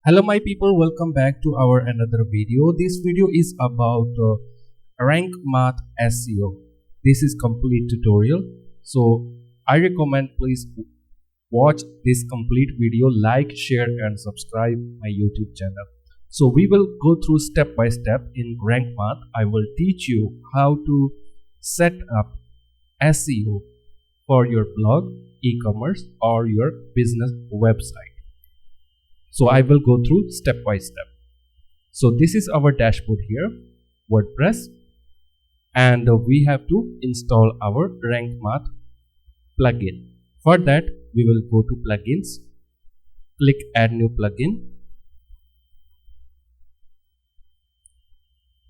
Hello my people, welcome back to our another video. This video is about Rank Math SEO. This is complete tutorial. So I recommend please watch this complete video, like, share and subscribe my YouTube channel. So we will go through step by step in Rank Math. I will teach you how to set up SEO for your blog, e-commerce or your business website. So I will go through step by step. So this is our dashboard here, WordPress, and we have to install our Rank Math plugin. For that, we will go to plugins, click add new plugin.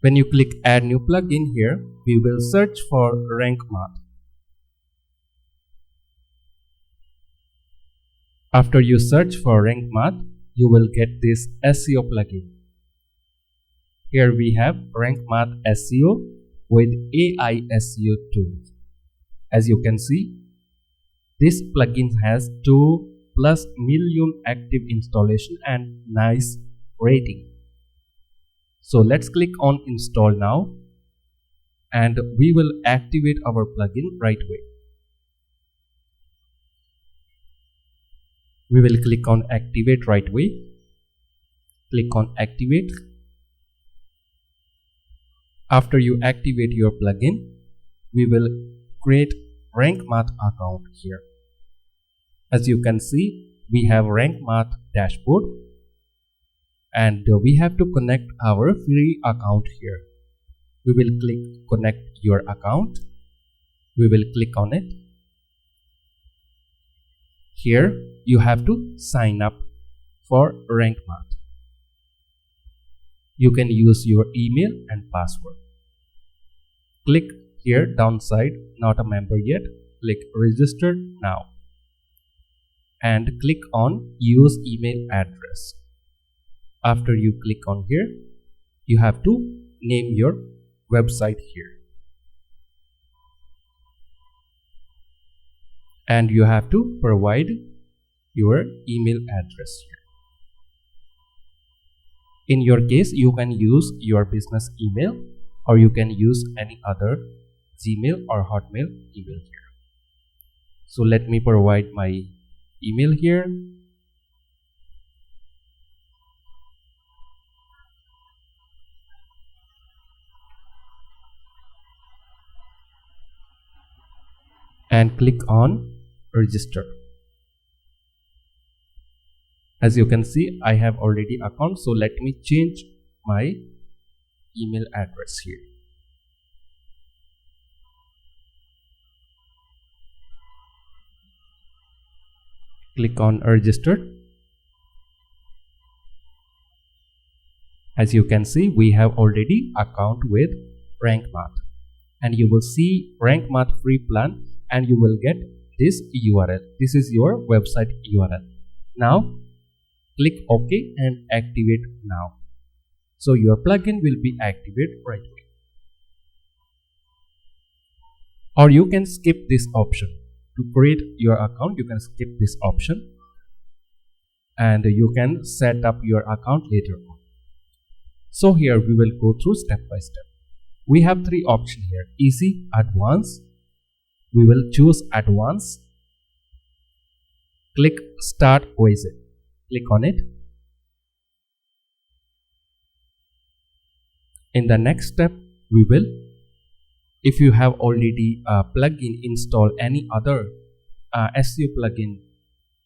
When you click add new plugin here, we will search for Rank Math. After you search for Rank Math, you will get this SEO plugin. Here we have Rank Math SEO with AI SEO tools. As you can see, this plugin has 2+ million active installation and nice rating. So let's click on install now and we will activate our plugin right away. We will click on activate right away. Click on activate. After you activate your plugin, we will create Rank Math account here. As you can see, we have Rank Math dashboard and we have to connect our free account here. We will click connect your account. We will click on it. Here you have to sign up for Rank Math. You can use your email and password. Click here downside, not a member yet. Click register now and click on use email address. After you click on here, you have to name your website here. And you have to provide your email address here. In your case, you can use your business email or you can use any other Gmail or Hotmail email here. So let me provide my email here. And click on register. As you can see, I have already account, so let me change my email address here. Click on register. As you can see, we have already account with Rank Math, and you will see Rank Math free plan and you will get this URL. This is your website URL. Now click OK and activate now. So your plugin will be activated right away. Or you can skip this option. To create your account, you can skip this option and you can set up your account later on. So here we will go through step by step. We have 3 options here: easy, advanced. We will choose advanced. Click start widget. Click on it. In the next step, we will, if you have already a plugin installed, any other SEO plugin,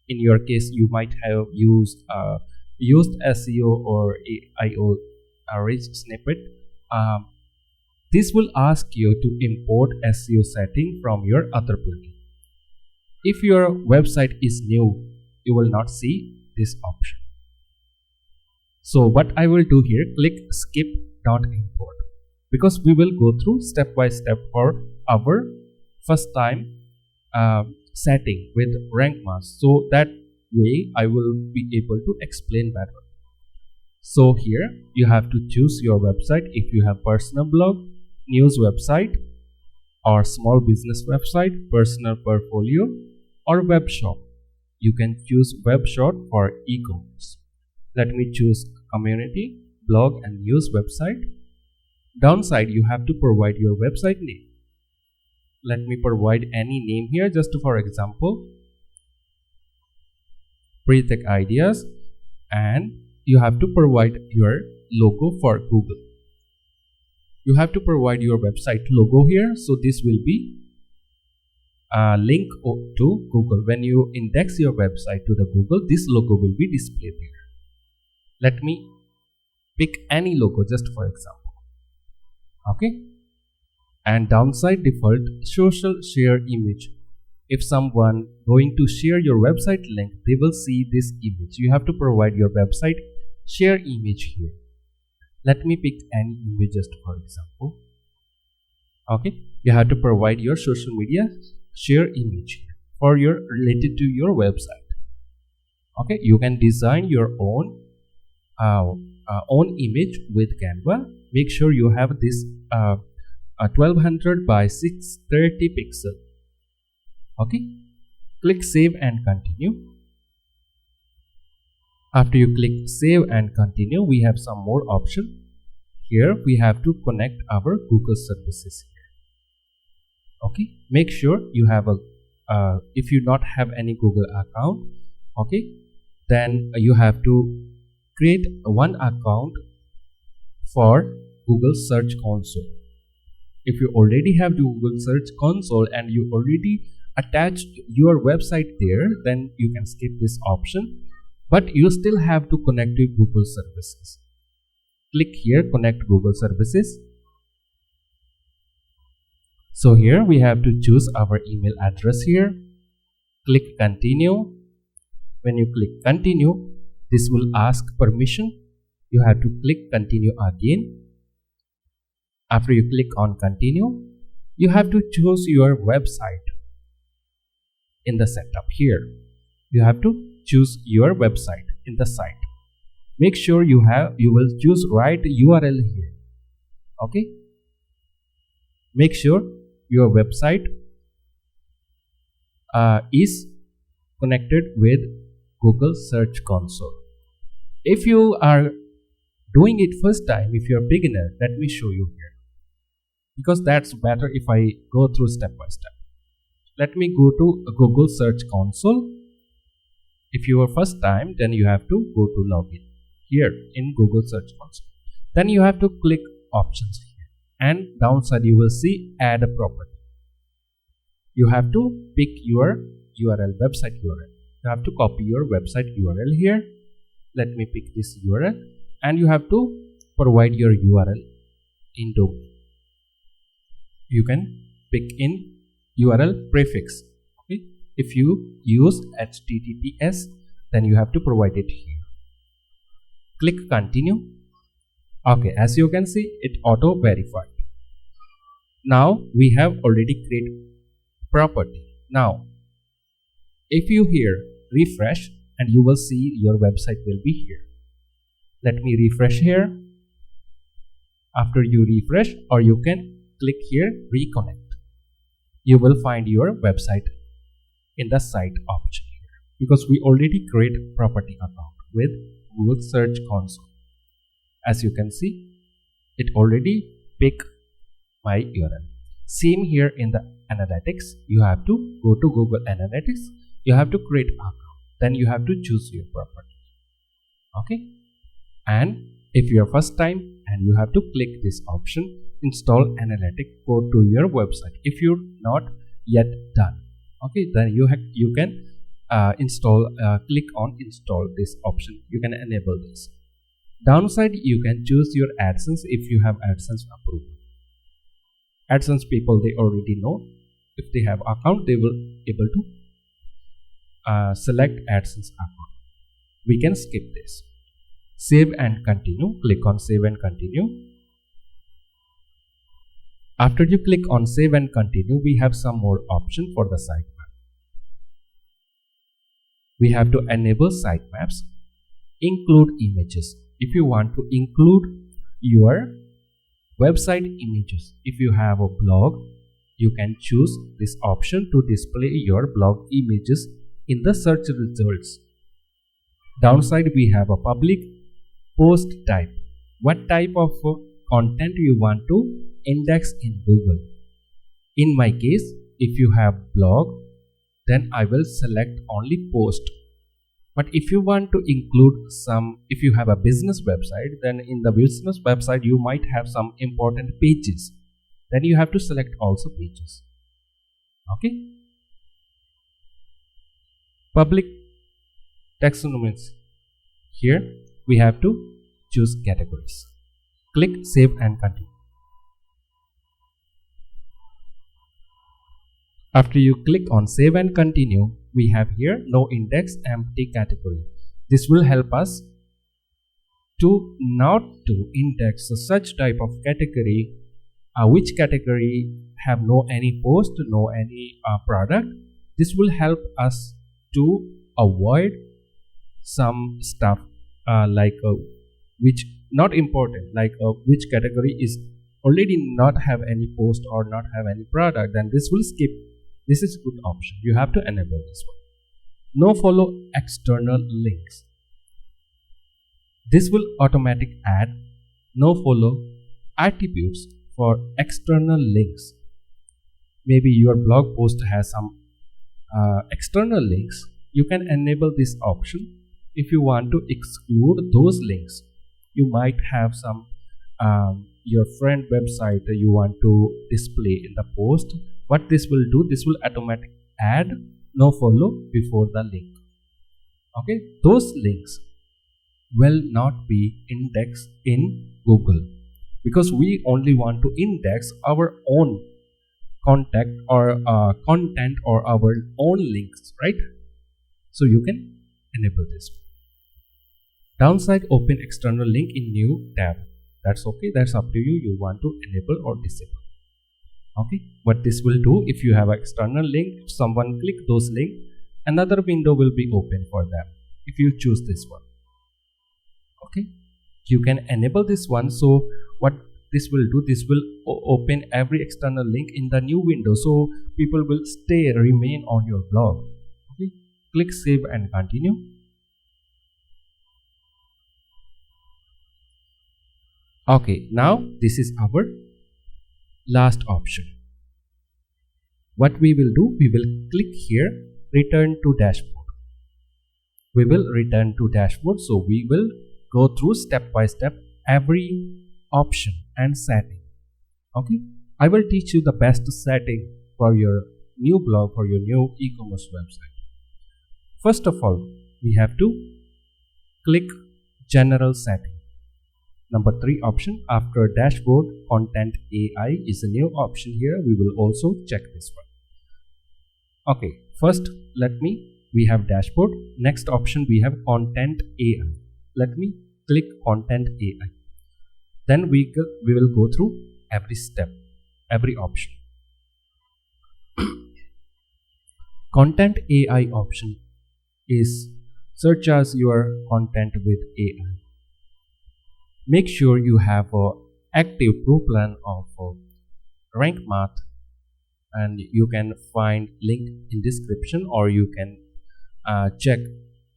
in your case you might have used SEO or AIO rich snippet. This will ask you to import SEO setting from your other plugin. If your website is new, you will not see this option. So what I will do here, click skip not import, because we will go through step by step for our first time setting with Rank Math. So that way I will be able to explain better. So here you have to choose your website. If you have personal blog, news website or small business website, personal portfolio or web shop, you can choose web shop for e-commerce. Let me choose community, blog and news website. Downside, you have to provide your website name. Let me provide any name here, just for example, Preet Ideas, and you have to provide your logo for Google. You have to provide your website logo here, so this will be a link to Google. When you index your website to the Google, this logo will be displayed here. Let me pick any logo just for example. Okay. And downside, default social share image. If someone going to share your website link, they will see this image. You have to provide your website share image here. Let me pick any image just for example. Okay, you have to provide your social media share image here for your related to your website. Okay, you can design your own image with Canva. Make sure you have this 1200 by 630 pixel. Okay, click save and continue. After you click save and continue, we have some more option. Here we have to connect our Google services here. Okay, make sure you have a if you not have any Google account, okay, then you have to create one account for Google Search Console. If you already have the Google Search Console and you already attached your website there, then you can skip this option, but you still have to connect to Google services. Click here, connect Google services. So here we have to choose our email address here. Click continue. When you click continue, this will ask permission. You have to click continue again. After you click on continue, you have to choose your website. In the setup here, you have to choose your website in the site. Make sure you will choose right URL here. Okay, make sure your website is connected with Google Search Console. If you are doing it first time, if you are beginner, let me show you here, because that's better if I go through step by step. Let me go to Google Search Console. If you are first time, then you have to go to login here in Google Search Console. Then you have to click options here, and downside you will see add a property. You have to pick your URL, website URL. You have to copy your website URL here. Let me pick this URL, and you have to provide your URL in domain. You can pick in URL prefix. Okay, if you use HTTPS, then you have to provide it here. Click continue. Okay, as you can see, it auto verified. Now we have already created property. Now if you here refresh, and you will see your website will be here. Let me refresh here. After you refresh, or you can click here reconnect, you will find your website in the site option here, because we already create property account with Google Search Console. As you can see, it already pick my URL. Same here in the analytics. You have to go to Google Analytics. You have to create account. Then you have to choose your property. Okay. And if you are first time, and you have to click this option, install analytics, go to your website. If you're not yet done, okay, then you can install, click on install this option. You can enable this. Downside, you can choose your AdSense if you have AdSense approved. AdSense people, they already know. If they have account, they will able to select AdSense account. We can skip this. Save and continue. Click on save and continue. After you click on save and continue, we have some more option for the sitemap. We have to enable sitemaps. Include images. If you want to include your website images, if you have a blog, you can choose this option to display your blog images in the search results. Downside, we have a public post type. What type of content you want to index in Google? In my case, if you have blog, then I will select only post. But if you want to include if you have a business website, then in the business website you might have some important pages. Then you have to select also pages. Okay. Public taxonomies. Here we have to choose categories. Click save and continue. After you click on save and continue, we have here no index empty category. This will help us to not to index such type of category which category have no any post, no any product. This will help us to avoid some stuff like which not important, like which category is already not have any post or not have any product, then this will skip. This is a good option. You have to enable this one. No follow external links. This will automatically add no follow attributes for external links. Maybe your blog post has some external links. You can enable this option. If you want to exclude those links, you might have some your friend website you want to display in the post. What this will do, this will automatically add no follow before the link. Okay, those links will not be indexed in Google because we only want to index our own contact or content or our own links, right? So you can enable this. Downside, open external link in new tab. That's okay, that's up to you. You want to enable or disable. Okay, what this will do, if you have an external link, if someone click those links, another window will be open for them if you choose this one. Okay, you can enable this one. So what this will do, this will open every external link in the new window, so people will remain on your blog. Okay, click save and continue. Okay, now this is our last option. What we will do, we will click here, return to dashboard. We will return to dashboard, so we will go through step by step every option and setting. Okay, I will teach you the best setting for your new blog, for your new e-commerce website. First of all, we have to click general setting. Number 3 option, after dashboard, content AI is a new option here. We will also check this one. Okay, first we have dashboard. Next option, we have content AI. Let me click content AI. Then we will go through every step, every option. Content AI option is search as your content with AI. Make sure you have an active pro plan of Rank Math, and you can find link in description, or you can check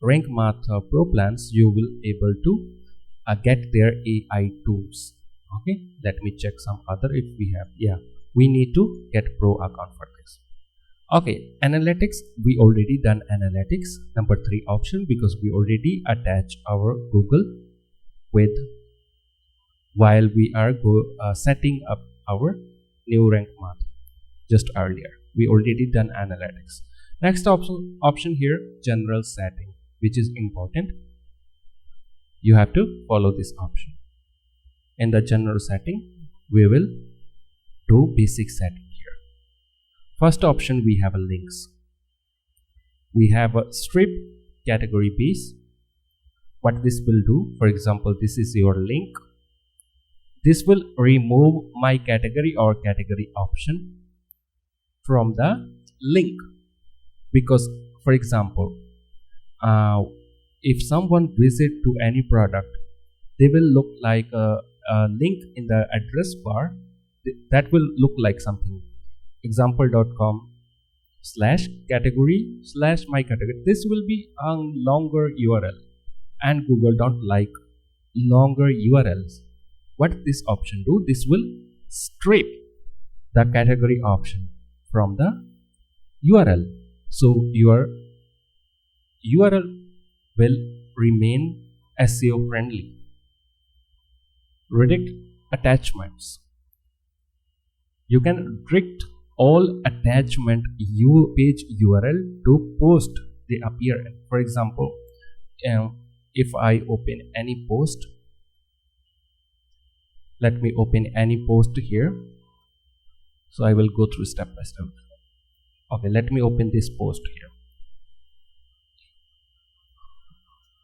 Rank Math pro plans. You will able to get their AI tools. Okay, let me check some other if we have. Yeah, we need to get pro account for this. Okay, analytics, we already done analytics, number 3 option, because we already attach our Google with while we are setting up our new Rank Math just earlier. We already done analytics. Next option here, general setting, which is important. You have to follow this option. In the general setting, we will do basic setting here. First option, we have a links. We have a strip category base. What this will do, for example, this is your link. This will remove my category or category option from the link, because for example, if someone visit to any product, they will look like a link in the address bar that will look like something, example.com/category/my category. This will be a longer URL. and Google don't like longer URLs. What this option do? This will strip the category option from the URL. So your URL will remain SEO friendly. Redirect attachments. You can redirect all attachment page URL to post they appear in. For example, if I open any post, let me open any post here. So I will go through step by step. Okay, let me open this post here.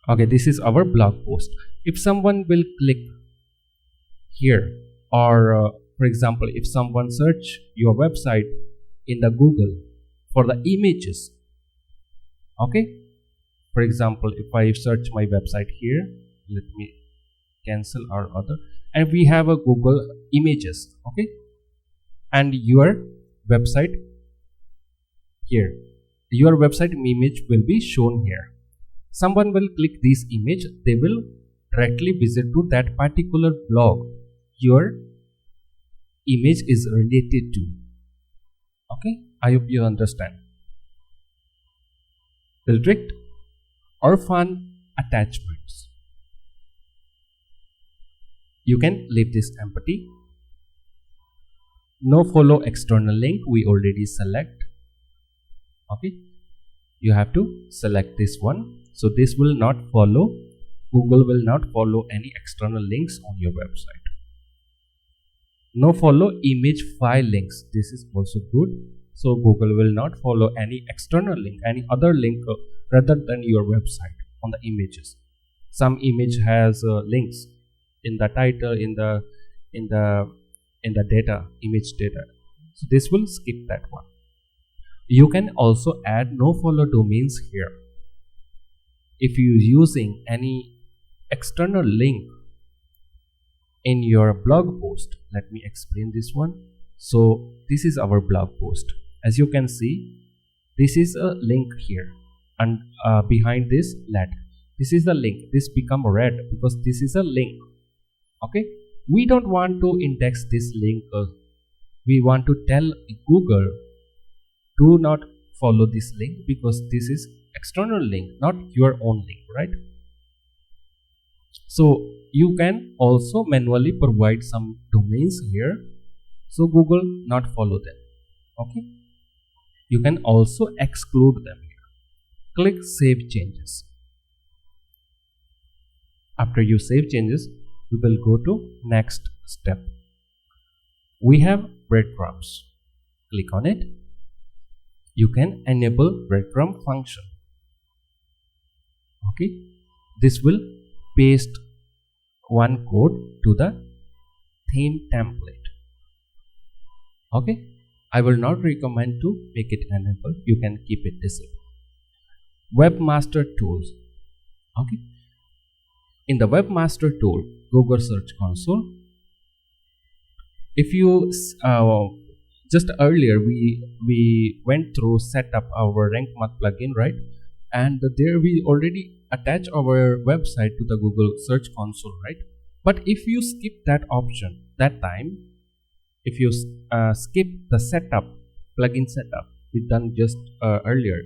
Okay, this is our blog post. If someone will click here, or for example, if someone search your website in the Google for the images, okay, for example, if I search my website here, let me cancel our other, and we have a Google images, okay, and your website here, your website image will be shown here. Someone will click this image, they will directly visit to that particular blog your image is related to. Okay, I hope you understand. Redirect orphan attachments. You can leave this empty. No follow external link, we already select. Okay, you have to select this one. So this will not follow, Google will not follow any external links on your website. No follow image file links. This is also good. So Google will not follow any external link, any other link rather than your website on the images. Some image has links in the title, in the data, image data. So this will skip that one. You can also add no follow domains here. If you using any external link in your blog post, let me explain this one. So this is our blog post. As you can see, this is a link here, and behind this this is the link. This become red because this is a link. Okay, we don't want to index this link. We want to tell Google do not follow this link because this is external link, not your own link, right? So you can also manually provide some domains here, so Google not follow them. Okay, you can also exclude them here. Click save changes. After you save changes, we will go to next step. We have breadcrumbs. Click on it. You can enable breadcrumb function. Okay, this will paste one code to the theme template. Okay, I will not recommend to make it enable. You can keep it disabled. Webmaster tools. Okay, in the Webmaster tool, Google Search Console, if you just earlier we went through set up our Rank Math plugin, right? And there we already attach our website to the Google Search Console, right? But if you skip that option that time, if you skip the setup, plugin setup we done just earlier,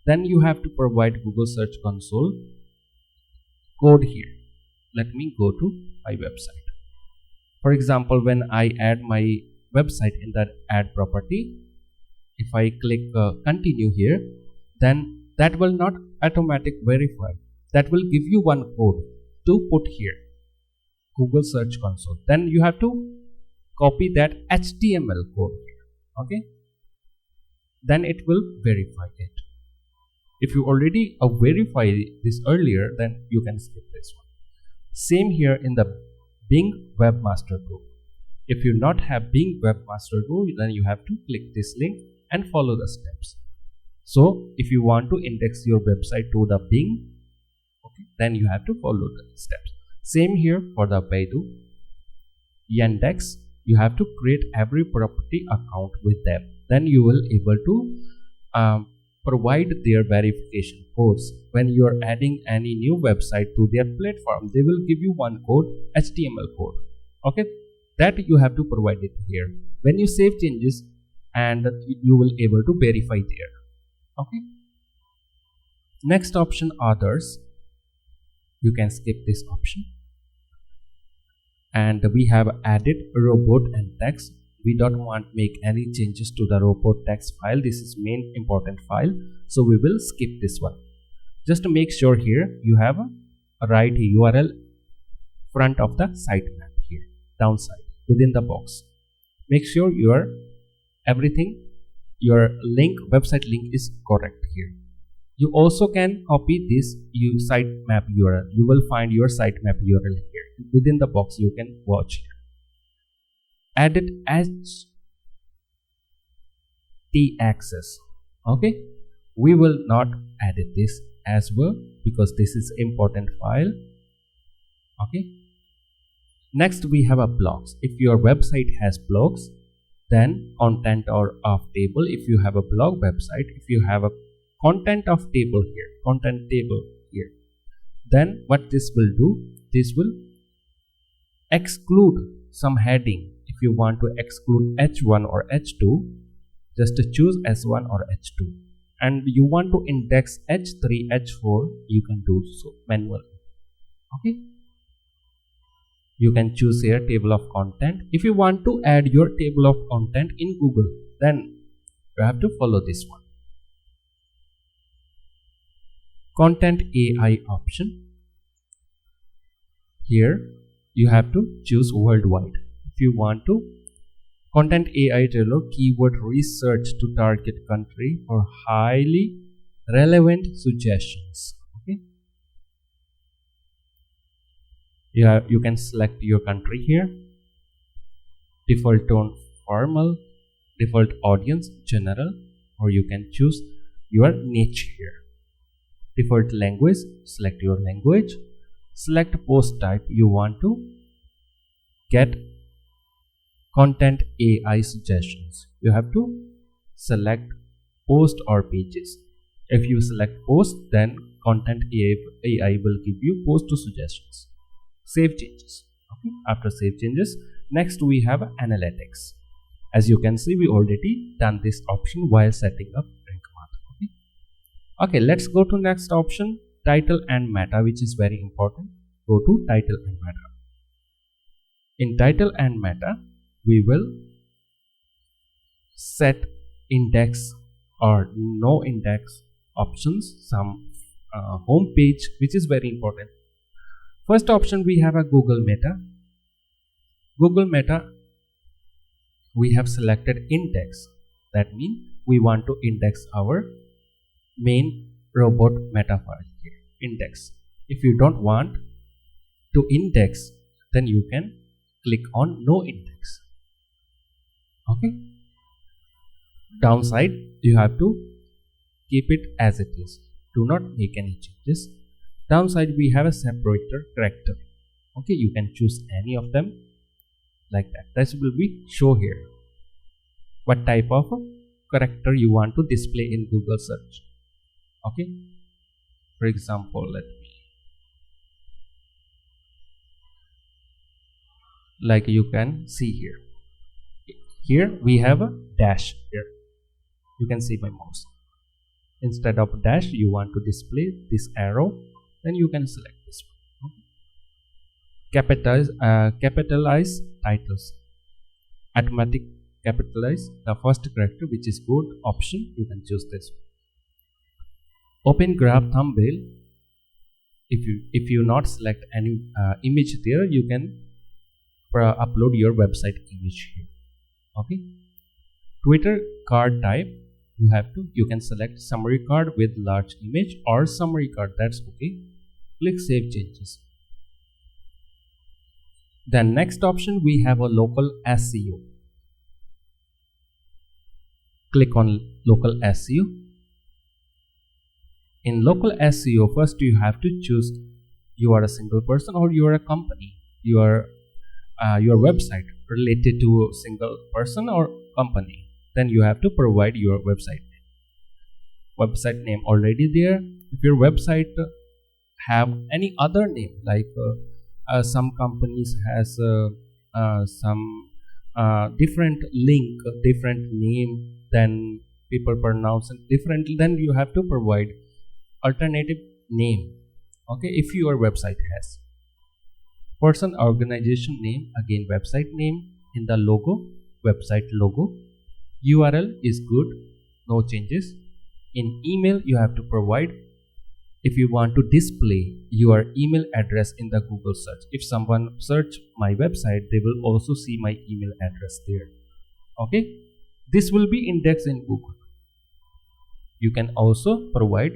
then you have to provide Google Search Console code here. Let me go to my website. For example, when I add my website in that add property, if I click continue here, then that will not automatic verify. That will give you one code to put here, Google Search Console. Then you have to copy that HTML code here. Okay, then it will verify it. If you already verify this earlier, then you can skip this one. Same here in the Bing Webmaster tool. If you not have Bing Webmaster tool, then you have to click this link and follow the steps. So if you want to index your website to the Bing, okay, then you have to follow the steps. Same here for the Baidu, Yandex. You have to create every property account with them. Then you will able to provide their verification codes. When you are adding any new website to their platform, they will give you one code, HTML code. Okay, that you have to provide it here. When you save changes, and you will able to verify there. Okay. Next option, others. You can skip this option. And we have added robot and text. We don't want to make any changes to the robot text file. This is main important file, so we will skip this one. Just to make sure, here you have a right URL front of the sitemap here, downside within the box. Make sure everything, your link, website link is correct here. You also can copy this sitemap URL. You will find your sitemap URL here within the box. You can watch here. Added as t-access. Okay, we will not edit this as well because this is important file. Okay. Next we have a blogs. If your website has blogs, then content or of table. If you have a blog website, if you have a content of table here, content table here, then what this will do, this will exclude some heading. If you want to exclude H1 or H2, just to choose S1 or H2, and you want to index H3, H4, you can do so manually. Okay, you can choose here table of content. If you want to add your table of content in Google, then you have to follow this one. Content AI option. Here you have to choose worldwide. If you want to content AI tailor keyword research to target country for highly relevant suggestions. Okay, you can select your country here. Default tone formal, default audience general, or you can choose your niche here. Default language, select your language. Select post type. You want to get content AI suggestions. You have to select post or pages. If you select post, then content AI will give you post to suggestions. Save changes. Okay. After save changes, next we have analytics. As you can see, we already done this option while setting up Rank Math. Okay, let's go to next option, title and meta, which is very important. Go to title and meta. In title and meta, we will set index or no index options, some home page, which is very important. First option, we have a Google Meta. Google Meta, we have selected index. That means we want to index our main robot meta file here, index. If you don't want to index, then you can click on no index. Okay. Downside, you have to keep it as it is. Do not make any changes. Downside, we have a separator character. Okay, you can choose any of them like that. This will be show here what type of character you want to display in Google search. Okay, for example, let me, like you can see here we have a dash here. You can see my mouse. Instead of dash, you want to display this arrow, then you can select this one. Okay. Capitalize titles. Automatic capitalize the first character, which is good option. You can choose this one. Open graph thumbnail. If you not select any image there, you can upload your website image here. Okay. Twitter card type, you can select summary card with large image or summary card. That's okay. Click save changes. Then next option, we have a local SEO. Click on local SEO. In local SEO, first you have to choose you are a single person or you are a company. Your website related to a single person or company. Then you have to provide your website name. website name already there. If your website have any other name, like some companies has some different link, different name, then people pronounce it differently, then you have to provide alternative name. Okay, if your website has person, organization name, again website name, in the logo, website logo, URL is good, no changes. In email, you have to provide, if you want to display your email address in the Google search, if someone search my website, they will also see my email address there. Okay, this will be indexed in Google. You can also provide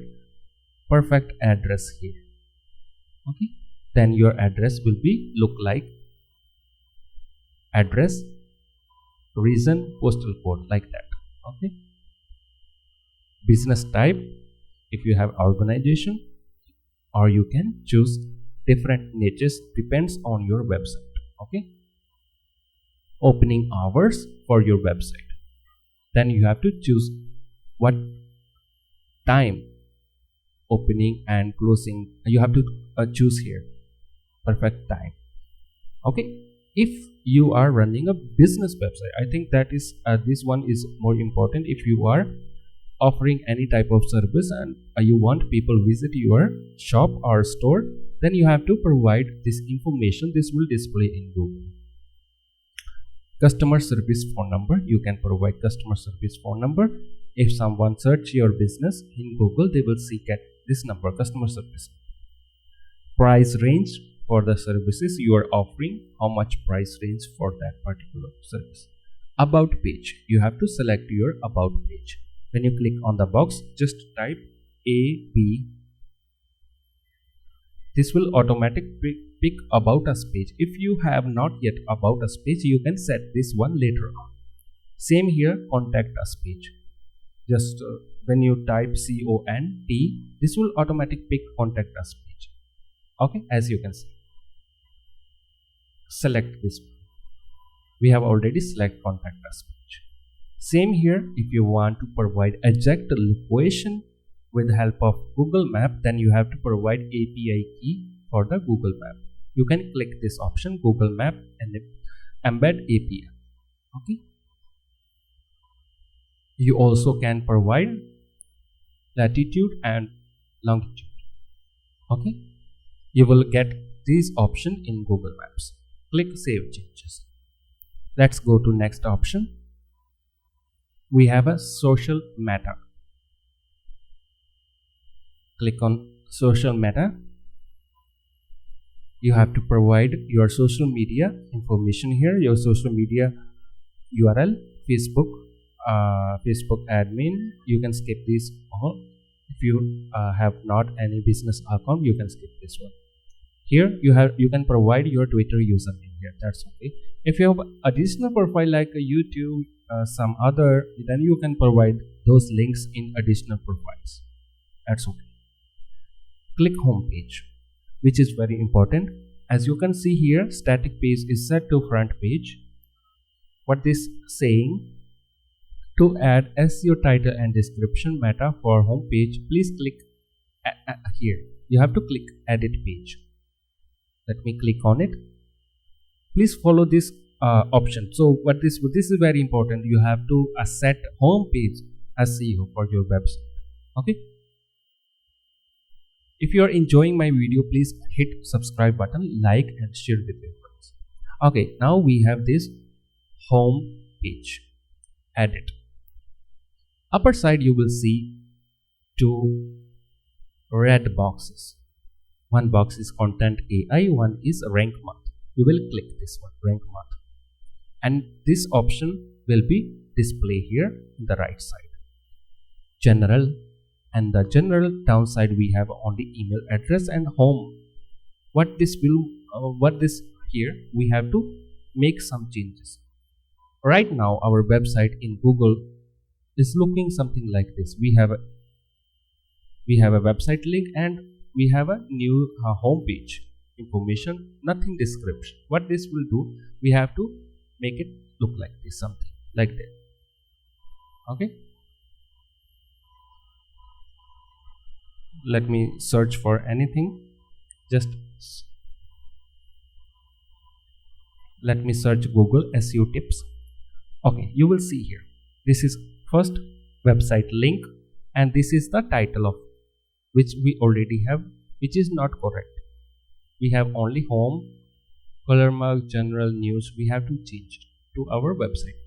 perfect address here. Okay, then your address will be look like address, region, postal code, like that. Okay, business type, if you have organization, or you can choose different niches, depends on your website. Okay, opening hours for your website, then you have to choose what time opening and closing, you have to choose here perfect time. Okay, if you are running a business website, I think that is this one is more important. If you are offering any type of service and you want people visit your shop or store, then you have to provide this information. This will display in Google. Customer service phone number, you can provide customer service phone number. If someone search your business in Google, they will seek at this number, customer service. Price range for the services you are offering, how much price range for that particular service. About page, you have to select your about page. When you click on the box, just type AB. This will automatically pick about us page. If you have not yet about us page, you can set this one later on. Same here, contact us page. Just when you type CONT, this will automatically pick contact us page. Okay, as you can see. Select this one. We have already select contact us page. Same here, if you want to provide exact location with the help of Google Map, then you have to provide API key for the Google Map. You can click this option, Google Map, and embed API. Okay. You also can provide latitude and longitude. Okay. You will get this option in Google Maps. Click Save Changes. Let's go to next option. We have a social meta. Click on social meta. You have to provide your social media information here, your social media URL, Facebook, Facebook admin. You can skip this. If you have not any business account, you can skip this one. Here you can provide your Twitter username here. That's okay. If you have additional profile like a YouTube, some other, then you can provide those links in additional profiles. That's okay. Click home page, which is very important. As you can see here, static page is set to front page. What this saying? To add SEO title and description meta for home page, please click here. You have to click edit page. Let me click on it. Please follow this option. So what this is very important. You have to set home page SEO for your website. Okay. If you are enjoying my video, please hit subscribe button, like and share with your friends. Okay, now we have this home page. Edit. Upper side you will see two red boxes. One box is content AI, one is rank math. You will click this one, rank math, and this option will be displayed here in the right side. General, and the general downside we have only email address and home. What this here we have to make some changes. Right now our website in Google is looking something like this. We have a website link and we have a new home page information, nothing description. What this will do, we have to make it look like this, something like that. Okay. let me search for anything. Just let me search Google SEO tips. Okay, you will see here, this is first website link, and this is the title of which we already have, which is not correct. We have only home, color mark, general, news. We have to change to our website.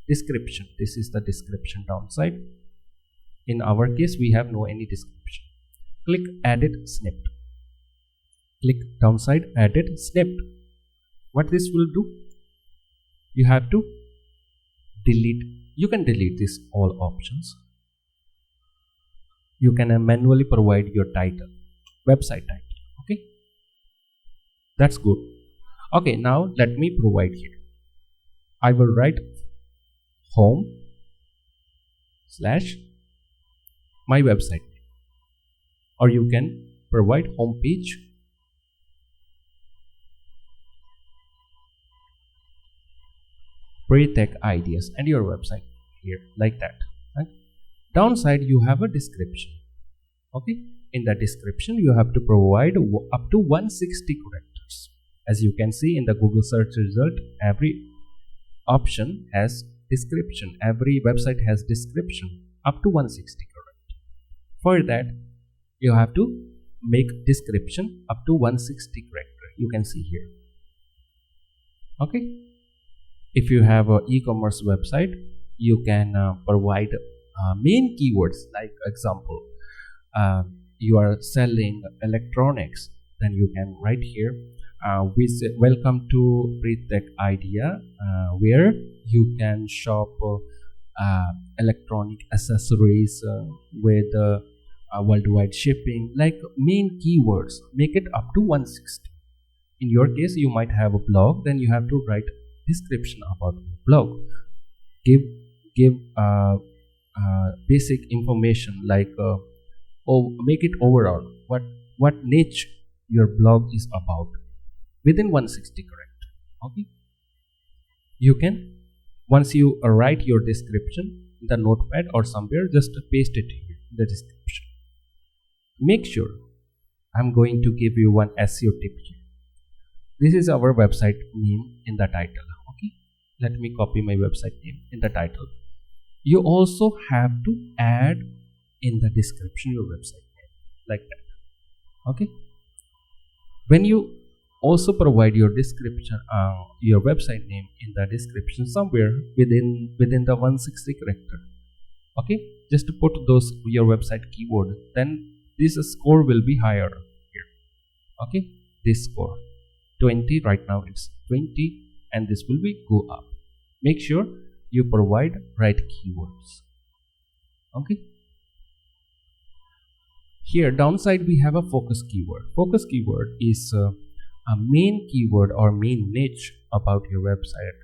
Description, this is the description downside. In our case, we have no any description. Click edit snipped. Click downside edit snipped. What this will do, you have to delete. You can delete this all options. You can manually provide your title, website title. Okay, that's good. Okay, now let me provide here. I will write home / my website, or you can provide home page Preet ideas and your website here, like that. Right? Downside, you have a description. Okay, in the description you have to provide up to 160 characters. As you can see in the Google search result, every option has description. Every website has description up to 160 characters. For that, you have to make description up to 160 characters. You can see here. Okay. If you have an e-commerce website, you can provide main keywords. Like example, you are selling electronics, then you can write here, we say, welcome to Preet Idea, where you can shop electronic accessories with worldwide shipping. Like main keywords, make it up to 160. In your case, you might have a blog, then you have to write description about the blog. Give basic information like make it overall what niche your blog is about within 160 characters. Okay, you can, once you write your description in the notepad or somewhere, just paste it here in the description. Make sure, I'm going to give you one SEO tip here. This is our website name in the title. Okay, let me copy my website name in the title. You also have to add in the description your website name, like that. Okay, when you also provide your description, your website name in the description somewhere within the 160 character. Okay, just to put those your website keyword, then this score will be higher here. Okay, this score 20, right now it's 20, and this will be go up. Make sure you provide right keywords. Okay, here downside we have a focus keyword. Focus keyword is a main keyword or main niche about your website.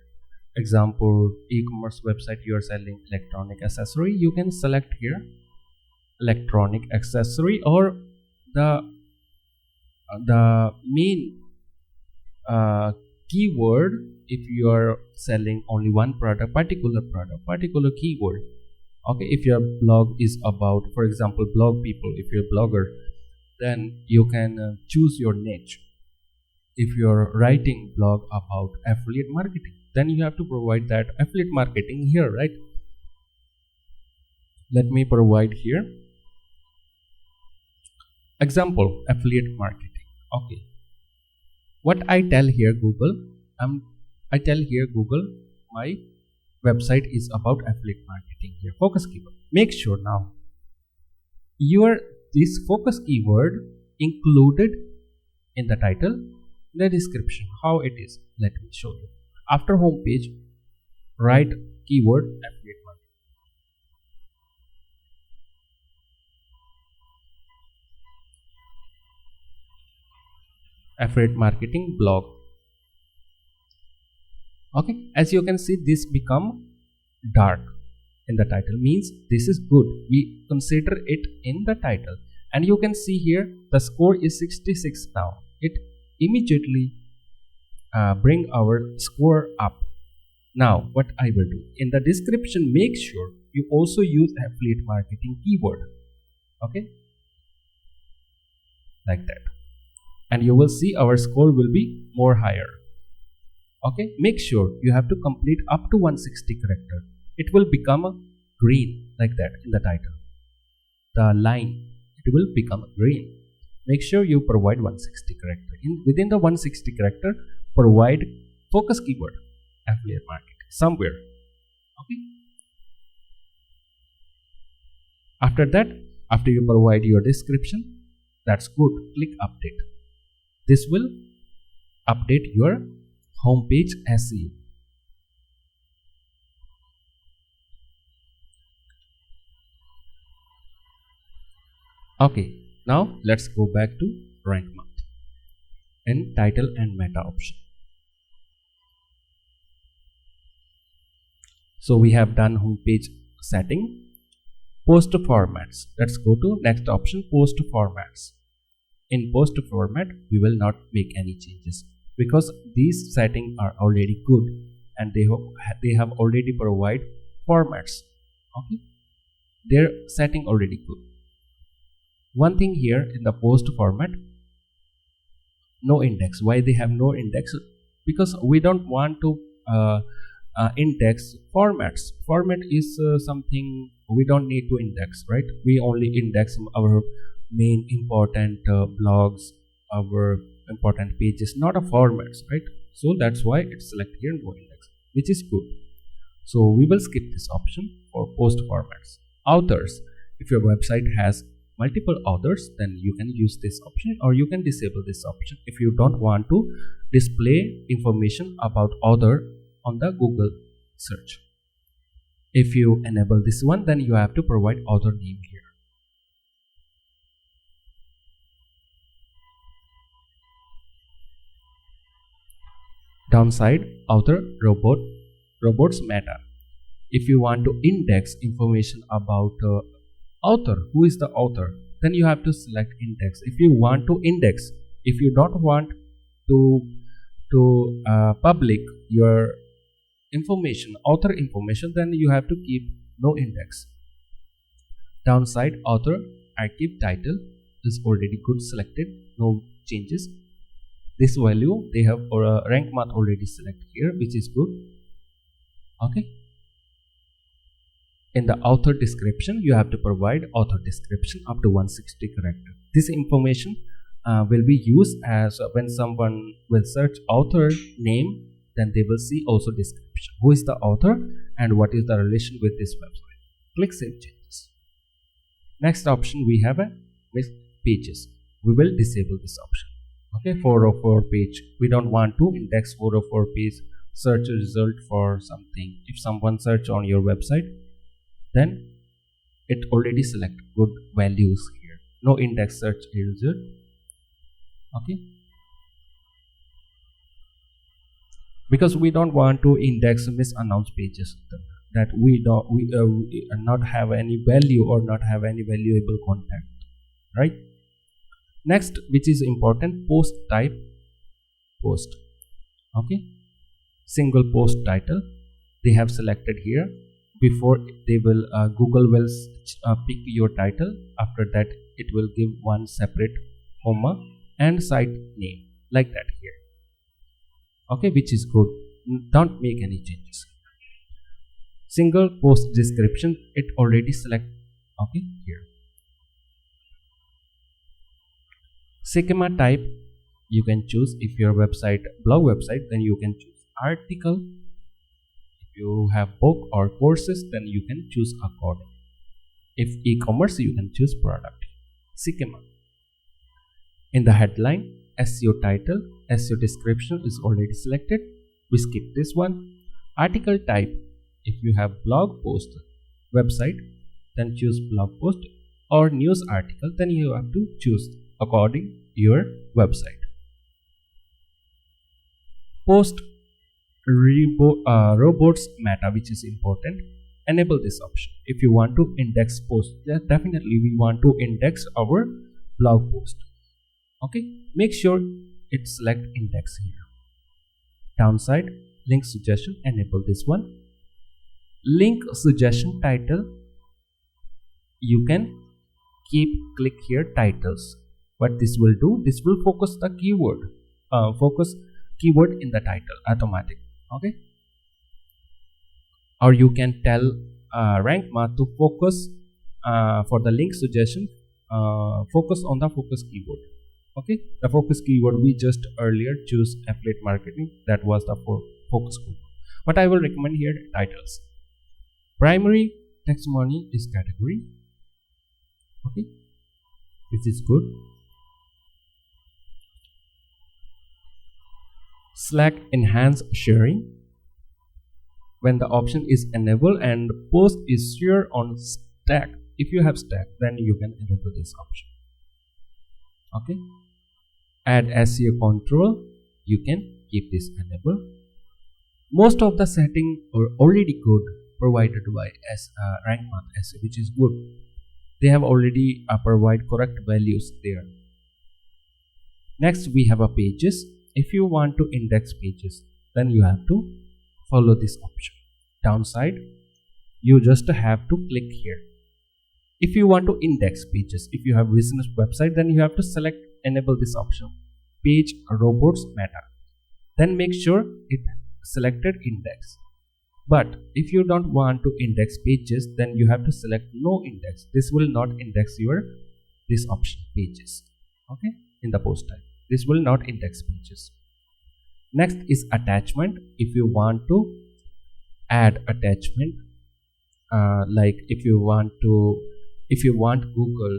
Example, e-commerce website, you are selling electronic accessory, you can select here electronic accessory, or the main keyword. If you are selling only one product, particular keyword. Okay, if your blog is about, for example, blog people, if you're a blogger, then you can choose your niche. If you're writing blog about affiliate marketing, then you have to provide that affiliate marketing here, right? Let me provide here example, affiliate marketing. Okay, what I tell here Google, I tell here Google my website is about affiliate marketing here, focus keyword. Make sure now this focus keyword included in the title, the description. How it is, let me show you. After home page, write keyword affiliate marketing. Affiliate marketing blog. Okay, as you can see, this become dark in the title, means this is good, we consider it in the title. And you can see here the score is 66 now. It immediately bring our score up. Now what I will do, in the description, make sure you also use affiliate marketing keyword. Okay, like that, and you will see our score will be more higher. Okay, make sure you have to complete up to 160 character. It will become a green like that in the title. The line, it will become green. Make sure you provide 160 character. Within the 160 character, provide focus keyword affiliate marketing somewhere. Okay. After that, after you provide your description, that's good. Click update. This will update your homepage SEO. Okay, now let's go back to Rank Math and title and meta option. So we have done homepage setting. Post formats. Let's go to next option, post formats. In post format, we will not make any changes because these settings are already good and they have already provided formats. Okay, their setting already good. One thing here in the post format, no index. Why they have no index? Because we don't want to index formats. Format is something we don't need to index, right? We only index our main important blogs, our important pages, not a formats, right? So that's why it's selected here no index, which is good. So we will skip this option for post formats. Authors, if your website has multiple authors, then you can use this option or you can disable this option if you don't want to display information about author on the Google search. If you enable this one, then you have to provide author name here. Downside, author robots meta. If you want to index information about author, who is the author, then you have to select index. If you want to index, if you don't want to public your information, author information, then you have to keep no index. Downside, author archive title is already good selected, no changes. This value they have for Rank Math already selected here, which is good. Okay. In the author description, you have to provide author description up to 160 characters. This information will be used as when someone will search author name, then they will see also description. Who is the author and what is the relation with this website. Click Save Changes. Next option we have is pages. We will disable this option. Okay, 404 page. We don't want to index 404 page search result for something. If someone search on your website, then it already select good values here. No index search result. Okay. Because we don't want to index misannounced pages that we not have any value or not have any valuable content, right? Next, which is important, post type, post. Okay, single post title they have selected here. Before they will Google will pick your title. After that, it will give one separate comma and site name like that here. Okay, which is good. Don't make any changes. Single post description, it already select. Okay, here. Schema type, you can choose. If your website blog website, then you can choose article. If you have book or courses, then you can choose according. If e-commerce, you can choose product. Schema. In the headline, SEO title, SEO description is already selected. We skip this one. Article type, if you have blog post website, then choose blog post, or news article, then you have to choose according your website. Post robots meta, which is important. Enable this option. If you want to index post, definitely we want to index our blog post. Okay, make sure it select index here. Downside, link suggestion, enable this one. Link suggestion title, you can click here titles. What this will do, this will focus the keyword, focus keyword in the title automatic. Okay, or you can tell Rank Math to focus for the link suggestion, focus on the focus keyword. Okay, the focus keyword we just earlier choose affiliate marketing, that was the focus keyword. But I will recommend here titles. Primary testimony is category. Okay, this is good. Slack enhance sharing. When the option is enabled and post is shared on Stack, if you have Stack, then you can enable this option. Okay, add SEO control, you can keep this enabled. Most of the settings are already good provided by Rank Math SEO, which is good. They have already provide correct values there. Next we have a pages. If you want to index pages, then you have to follow this option. Downside, you just have to click here. If you want to index pages, if you have business website, then you have to select enable this option, page robots meta, then make sure it selected index. But if you don't want to index pages, then you have to select no index. This will not index your this option pages. Okay, in the post type, this will not index pages. Next is attachment. If you want to add attachment, like if you want Google,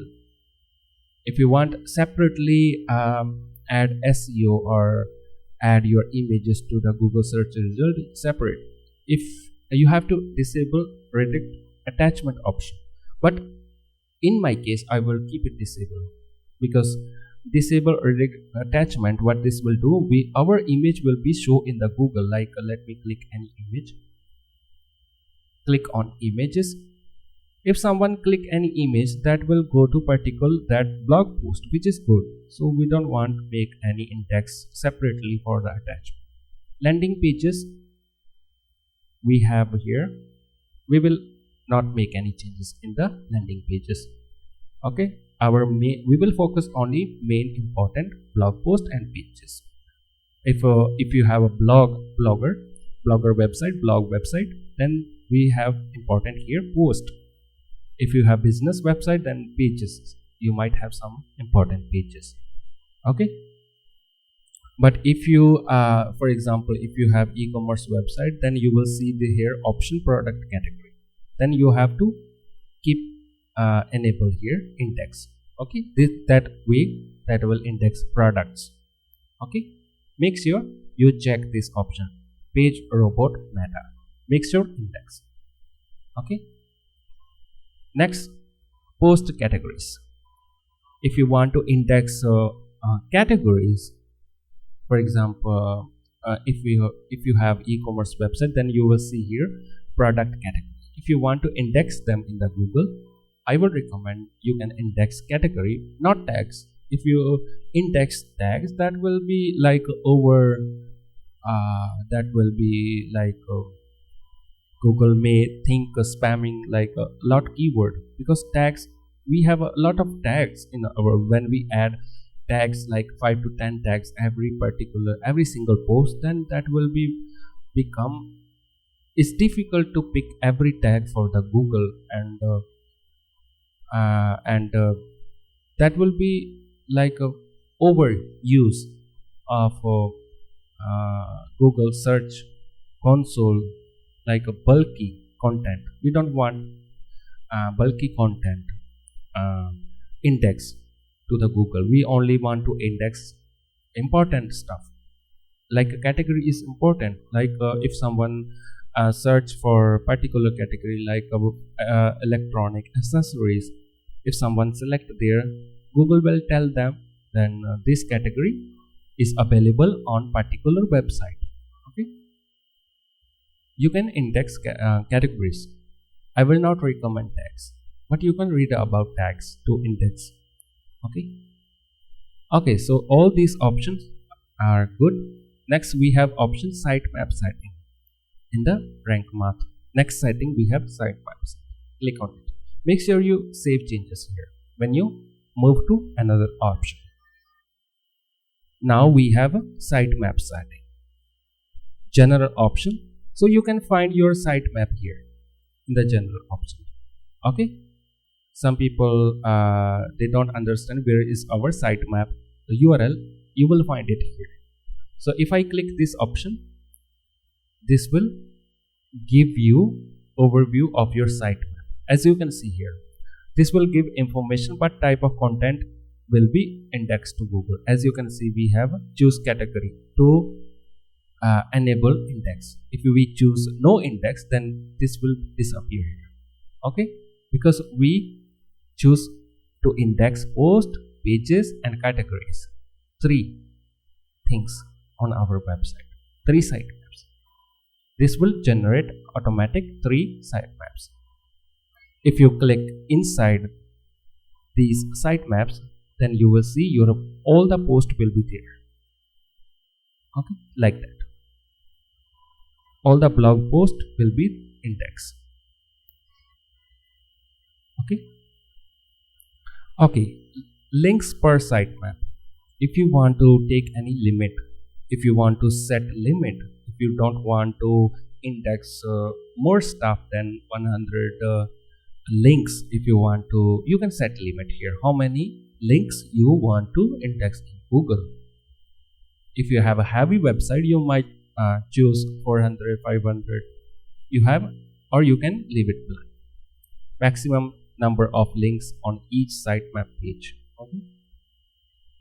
if you want separately add SEO or add your images to the Google search result separate, if you have to disable redirect attachment option. But in my case, I will keep it disabled, because disable redirect attachment, what this will do, our image will be shown in the Google. Like let me click any image, click on images. If someone click any image, that will go to particular that blog post, which is good. So we don't want to make any index separately for the attachment. Landing pages we have here, we will not make any changes in the landing pages. Okay, we will focus only main important blog post and pages. If you have a blog website, then we have important here post. If you have business website, then pages, you might have some important pages. Okay, but if you for example, if you have e-commerce website, then you will see the here option product category, then you have to keep enable here index. Okay, that way that will index products. Okay, make sure you check this option, page robot meta, make sure index. Okay, next, post categories. If you want to index categories, for example, if you have e-commerce website, then you will see here product category. If you want to index them in the Google, I would recommend you can index category, not tags. If you index tags, that will be like Google may think spamming like a lot keyword, because tags, we have a lot of tags in our, when we add tags like 5 to 10 tags every single post, then that will become, it's difficult to pick every tag for the Google, and that will be like a overuse of Google search console, like a bulky content. We don't want bulky content index to the Google. We only want to index important stuff. Like a category is important, like if someone search for particular category like electronic accessories, if someone select there, Google will tell them then this category is available on particular website. Okay, you can index categories. I will not recommend tags, but you can read about tags to index. Okay, so all these options are good. Next we have option sitemap setting in the Rank Math. Next setting we have sitemaps. Click on it. Make sure you save changes here when you move to another option. Now we have a sitemap setting, general option. So you can find your sitemap here in the general option. Okay, some people they don't understand where is our sitemap, the URL. You will find it here. So if I click this option, this will give you overview of your sitemap. As you can see here, this will give information what type of content will be indexed to Google. As you can see, we have choose category to enable index. If we choose no index, then this will disappear here. Okay, because we choose to index post, pages and categories, 3 things on our website, 3 sitemaps. This will generate automatic 3 sitemaps. If you click inside these sitemaps, then you will see your all the posts will be there. Okay, like that. All the blog post will be indexed. Okay, links per sitemap. If you want to take any limit, if you want to set limit, if you don't want to index more stuff than 100 links, if you want to, you can set limit here how many links you want to index in Google. If you have a heavy website, you might choose 400, 500 you have, or you can leave it blank. Maximum number of links on each sitemap page. Okay,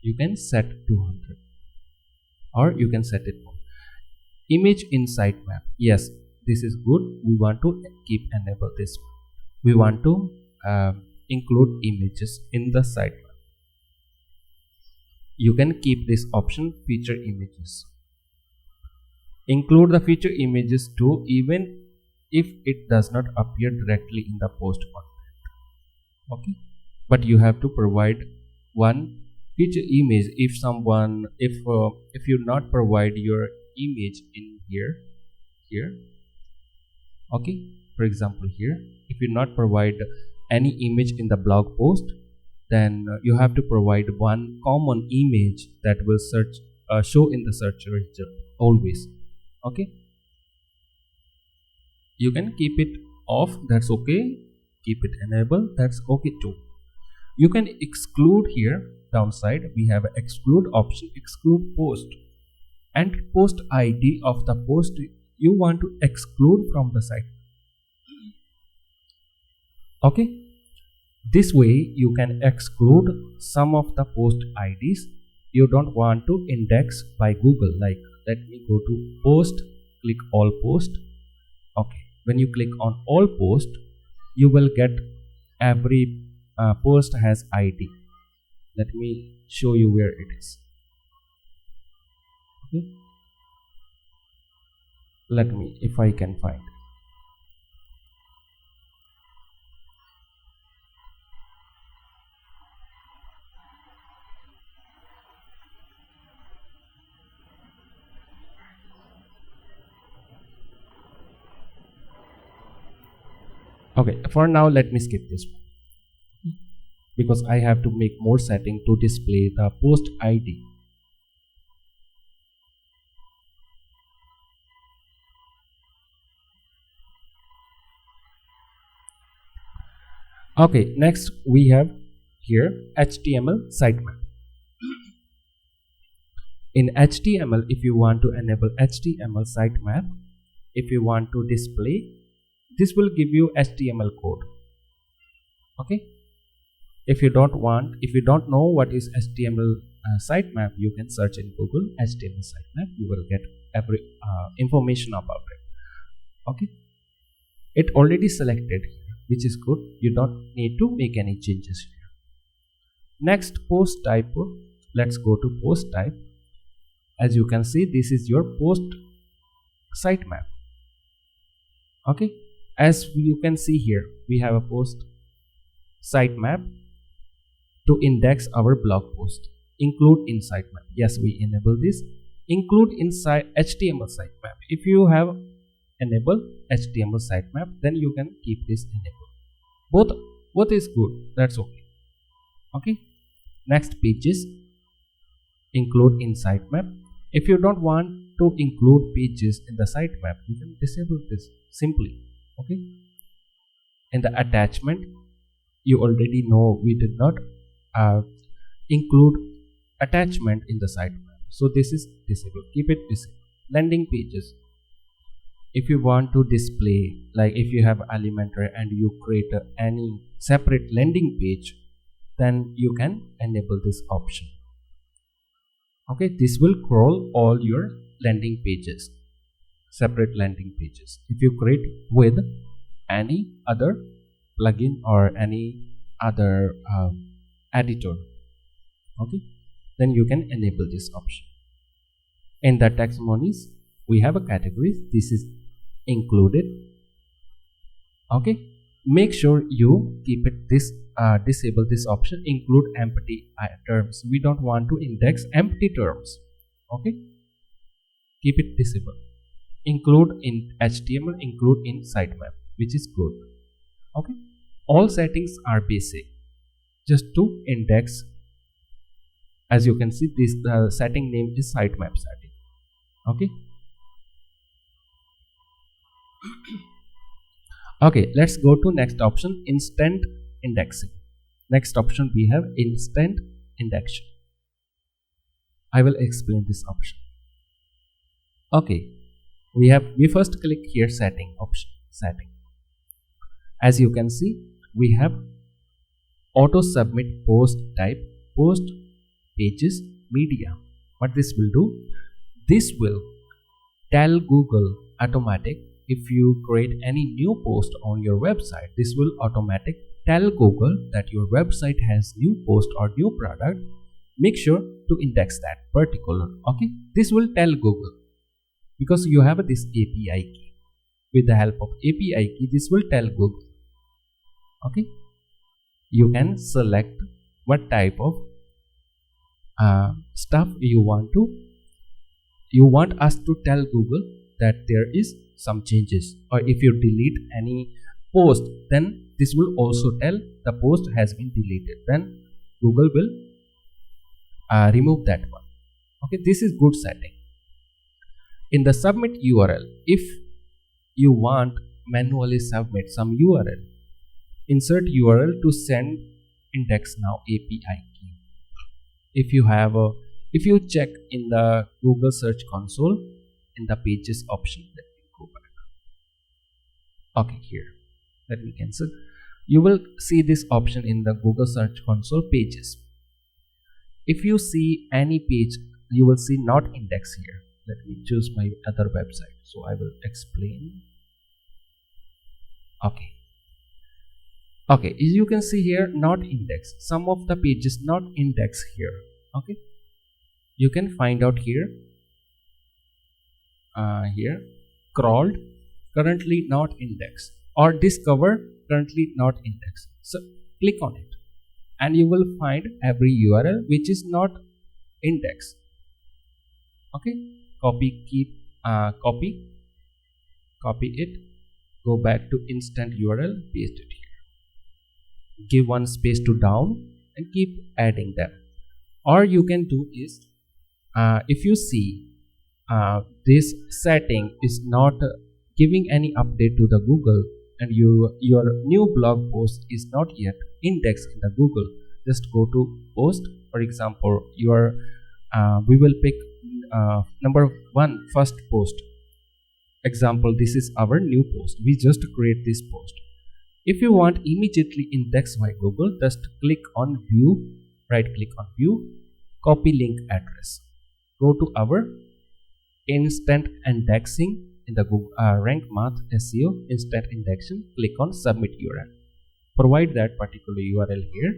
you can set 200, or you can set it more. Image in sitemap, yes, this is good. We want to keep enable this. We want to include images in the sitemap. You can keep this option, feature images. Include the feature images too, even if it does not appear directly in the post content. Okay, but you have to provide one feature image. If someone, if you not provide your image in here, okay, for example here, if you not provide any image in the blog post, then you have to provide one common image that will show in the search result always. Okay, you can keep it off, that's okay. Keep it enabled, that's okay too. You can exclude here. Downside, we have an exclude option, exclude post and post ID of the post you want to exclude from the site. Okay, this way you can exclude some of the post IDs you don't want to index by Google. Like, let me go to post, click all post. Okay, when you click on all post, you will get every post has ID. Let me show you where it is. Okay, let me, if I can find it. Okay, for now let me skip this one because I have to make more setting to display the post ID. Okay, next we have here HTML sitemap. In HTML, if you want to enable HTML sitemap, if you want to display, this will give you HTML code. Okay, if you don't know what is HTML sitemap, you can search in Google HTML sitemap. You will get every information about it. Okay, it already selected here, which is good. You don't need to make any changes here. Next, post type. Let's go to post type. As you can see, this is your post sitemap. Okay, as you can see here, we have a post sitemap to index our blog post. Include in sitemap. Yes, we enable this. Include inside HTML sitemap. If you have enabled HTML sitemap, then you can keep this enabled. Both is good. That's okay. Okay. Next, pages. include in sitemap. If you don't want to include pages in the sitemap, you can disable this simply. Okay. In the attachment, you already know we did not include attachment in the sitemap, so this is disabled. Keep it disabled. Landing pages, if you want to display, like if you have Elementor and you create any separate landing page, then you can enable this option. Okay, this will crawl all your landing pages, separate landing pages. If you create with any other plugin or any other editor, okay, then you can enable this option. In the taxonomies, we have a categories. This is included. Okay, make sure you keep it this disable this option, include empty terms. We don't want to index empty terms. Okay, keep it disabled. Include in HTML, include in sitemap, which is good. Okay, all settings are basic, just to index. As you can see, this setting name is sitemap setting. Okay. Okay, let's go to next option, instant indexing. Next option we have instant indexing. I will explain this option. Okay, we first click here setting option, setting. As you can see, we have auto submit post type, post pages, media. What this will do, this will tell Google automatic. If you create any new post on your website, this will automatic tell Google that your website has new post or new product. Make sure to index that particular. Okay, this will tell Google because you have this API key. With the help of API key, this will tell Google. Okay, you can select what type of stuff you want us to tell Google that there is some changes, or if you delete any post, then this will also tell the post has been deleted, then Google will remove that one. Okay, this is good setting. In the submit URL, if you want manually submit some URL, insert URL to send IndexNow API key. If you check in the Google Search Console, in the pages option, let me go back. Okay, here, let me cancel. You will see this option in the Google Search Console, pages. If you see any page, you will see not index here. Let me choose my other website, so I will explain. Okay, as you can see here, not index. Some of the pages not index here. Okay, you can find out here. Here, crawled, currently not indexed, or discover, currently not indexed. So click on it and you will find every URL which is not indexed. Okay, copy it, go back to instant URL, paste it here, give one space to down and keep adding them. Or you can do is, if you see this setting is not giving any update to the Google, and your new blog post is not yet indexed in the Google, just go to post. For example, we will pick number 1, first post. Example, this is our new post. We just create this post. If you want immediately indexed by Google, just click on view, right click on view, copy link address, go to our instant indexing in the Google, Rank Math SEO instant indexing, click on submit URL, provide that particular URL here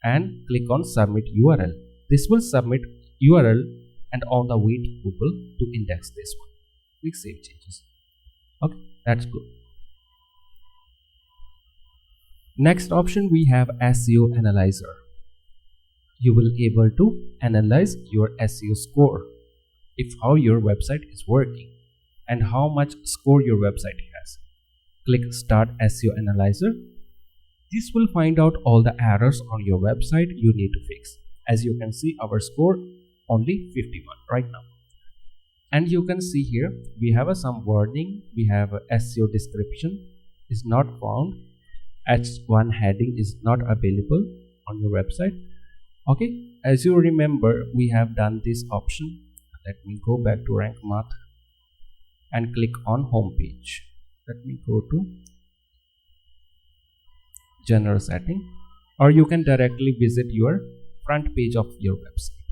and click on submit URL. This will submit URL and on the way to Google to index this one. Click save changes. Okay, that's good. Next option we have SEO analyzer. You will able to analyze your SEO score, if how your website is working and how much score your website has. Click start SEO analyzer. This will find out all the errors on your website you need to fix. As you can see, our score only 51 right now. And you can see here we have some warning. We have a SEO description is not found, H1 heading is not available on your website. Okay, as you remember, we have done this option. Let me go back to Rank Math and click on home page. Let me go to general setting, or you can directly visit your front page of your website.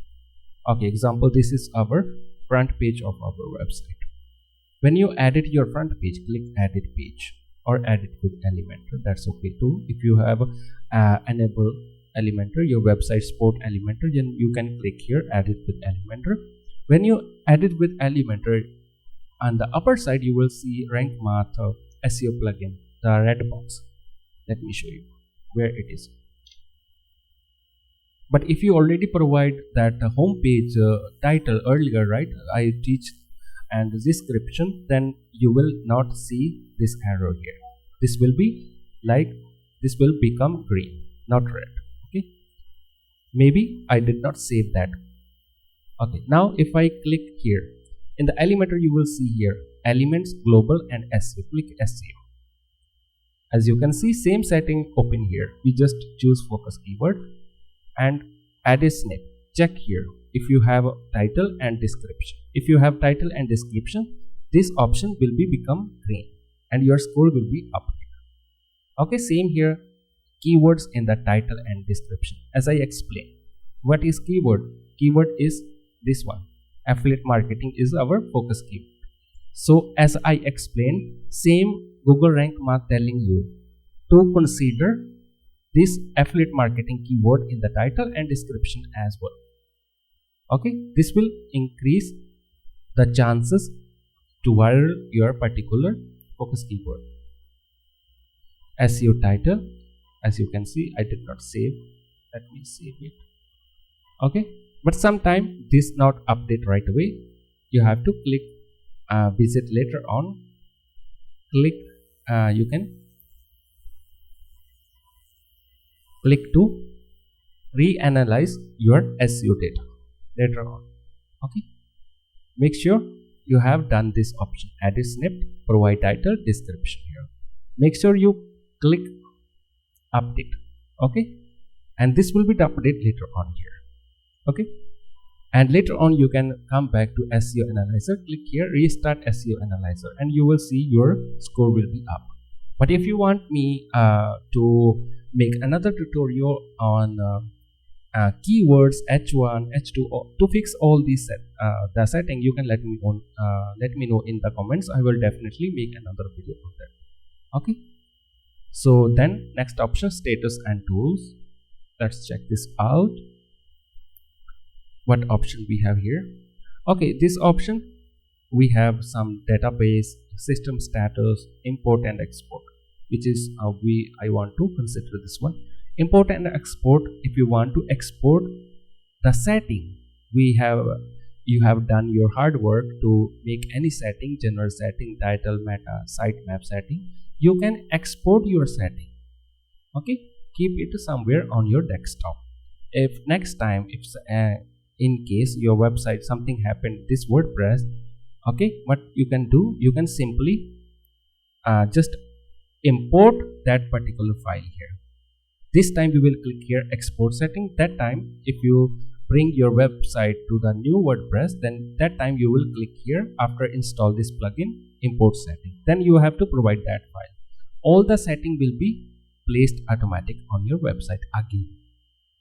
Okay, example, this is our front page of our website. When you edit your front page, click edit page or edit with Elementor. That's okay too. If you have enable Elementor, your website support Elementor, then you can click here edit with Elementor. When you edit with Elementor, on the upper side you will see Rank Math SEO plugin, the red box. Let me show you where it is. But if you already provide that home page title earlier, right, I teach and description, then you will not see this arrow here. This will be like, this will become green, not red. Okay, maybe I did not save that. Okay, now if I click here in the Elementor, you will see here elements, global and SEO. Click SEO. As you can see, same setting open here. We just choose focus keyword and add a snip. Check here if you have a title and description. If you have title and description, this option will be become green and your score will be up here. Okay, same here, keywords in the title and description. As I explained, what is keyword? Keyword is this one. Affiliate marketing is our focus keyword. So as I explained, same Google Rank Math telling you to consider this affiliate marketing keyword in the title and description as well. Okay, this will increase the chances to viral your particular focus keyword. SEO title, as you can see, I did not save. Let me save it. Okay, but sometime this not update right away. You have to click visit later on. Click you can click to reanalyze your SEO data later on. Okay, make sure you have done this option, edit snippet, provide title, description here. Make sure you click update. Okay, and this will be the update later on here. Okay, and later on you can come back to SEO analyzer, click here restart SEO analyzer, and you will see your score will be up. But if you want me to make another tutorial on keywords H1, H2 to fix all these the setting, you can let me know in the comments. I will definitely make another video on that. Okay, so then next option, status and tools. Let's check this out. What option we have here? Okay, this option we have some database, system status, import and export, which is I want to consider this one. Import and export. If you want to export the setting, you have done your hard work to make any setting, general setting, title, meta, sitemap setting. You can export your setting. Okay, keep it somewhere on your desktop. If next time, if in case your website something happened, this WordPress, okay, what you can do, you can simply just import that particular file here. This time we will click here export setting. That time if you bring your website to the new WordPress, then that time you will click here after install this plugin, import setting. Then you have to provide that file. All the setting will be placed automatic on your website again.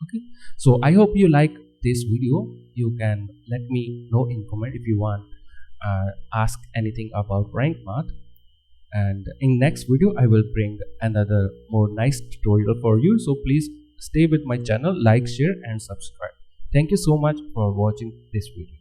Okay, so I hope you like this video. You can let me know in comment if you want ask anything about Rank Math, and in next video I will bring another more nice tutorial for you. So please stay with my channel, like, share and subscribe. Thank you so much for watching this video.